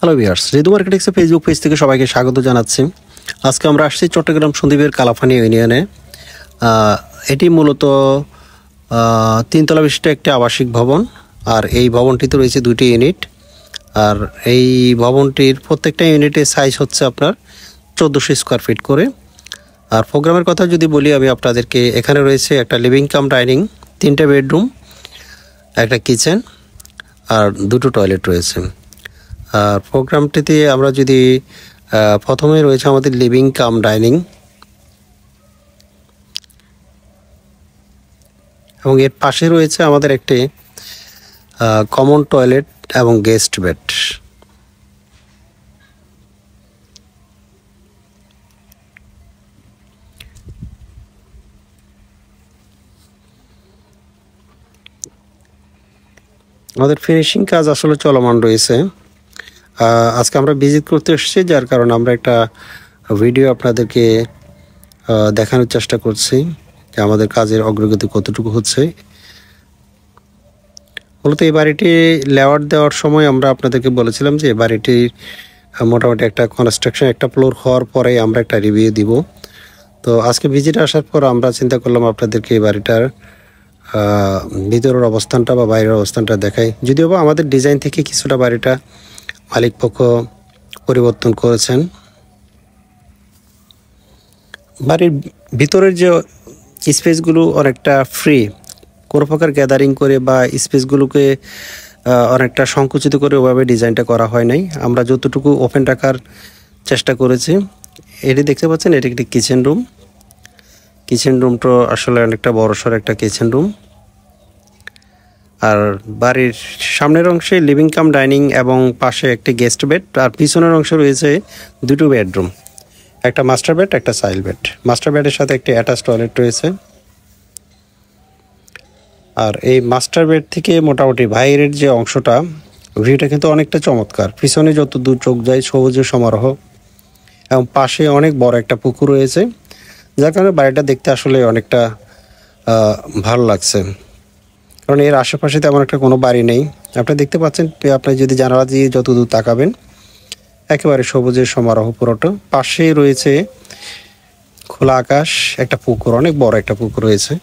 Hello viewers, ঋতু মার্কেটিংসের Facebook page থেকে সবাইকে স্বাগত জানাচ্ছি। আজকে আমরা আসছি চট্টগ্রাম সন্দ্বীপের কালাফানি ইউনিয়নে। এটি মূলত তিনতলা বিশিষ্ট একটি আবাসিক ভবন, আর এই ভবনটিতে রয়েছে দুটি ইউনিট। আর এই ভবনটির প্রত্যেকটা ইউনিটের সাইজ হচ্ছে আপনার 1400 স্কোয়ার ফিট করে। আর প্রোগ্রামের কথা যদি বলি আমি আপনাদেরকে, এখানে রয়েছে একটা লিভিং কাম ডাইনিং, 3টে বেডরুম, একটা কিচেন আর 2টো টয়লেট রয়েছে। আর প্রোগ্রামটিতে আমরা যদি প্রথমে রয়েছে আমাদের লিভিং কাম ডাইনিং, এবং এর পাশে রয়েছে আমাদের একটি কমন টয়লেট এবং গেস্ট বেড। আমাদের ফিনিশিং কাজ আসলে চলমান রয়েছে। আজকে আমরা ভিজিট করতে এসেছি, যার কারণে আমরা একটা ভিডিও আপনাদেরকে দেখানোর চেষ্টা করছি যে আমাদের কাজের অগ্রগতি কতটুকু হচ্ছে। মূলত এই বাড়িটি লেআউট দেওয়ার সময় আমরা আপনাদেরকে বলেছিলাম যে বাড়িটি মোটামুটি একটা কনস্ট্রাকশন একটা ফ্লোর হওয়ার পরে আমরা একটা রিভিউ দিব। তো আজকে ভিজিট আসার পর আমরা চিন্তা করলাম আপনাদেরকে এই বাড়িটার ভিতরের অবস্থানটা বা বাইরের অবস্থানটা দেখাই। যদিও বা আমাদের ডিজাইন থেকে কিছুটা বাড়িটা মালিক পক্ষ পরিবর্তন করেছেন। বাড়ির ভিতরের যে স্পেসগুলো অনেকটা ফ্রি, কোনো প্রকার গ্যাদারিং করে বা স্পেসগুলোকে অনেকটা সংকুচিত করে ওভাবে ডিজাইনটা করা হয় নাই। আমরা যতটুকু ওপেন রাখার চেষ্টা করেছি। এটি দেখতে পাচ্ছেন, এটি একটি কিচেন রুম। কিচেন রুমটা আসলে অনেকটা বড়সড় একটা কিচেন রুম। আর বাড়ির সামনের অংশে লিভিং কাম ডাইনিং এবং পাশে একটি গেস্ট বেড, আর পিছনের অংশে রয়েছে 2টো বেডরুম, একটা মাস্টার বেড, একটা চাইল্ড বেড। মাস্টার বেডের সাথে একটি অ্যাটাচ টয়লেট রয়েছে। আর এই মাস্টার বেড থেকে মোটামুটি বাইরের যে অংশটা, ভিউটা কিন্তু অনেকটা চমৎকার। পিছনে যত দূর চোখ যায় সবুজের সমারোহ, এবং পাশে অনেক বড় একটা পুকুর রয়েছে, যার কারণে বাড়িটা দেখতে আসলে অনেকটা ভালো লাগছে। কারণ এর আশেপাশে তেমন একটা কোনো বাড়ি নেই। আপনি দেখতে পাচ্ছেন, আপনি যদি জানালা দিয়ে যত দূর তাকাবেন একেবারে সবুজের সমারোহ পুরোটা। পাশেই রয়েছে খোলা আকাশ, একটা পুকুর, অনেক বড় একটা পুকুর রয়েছে।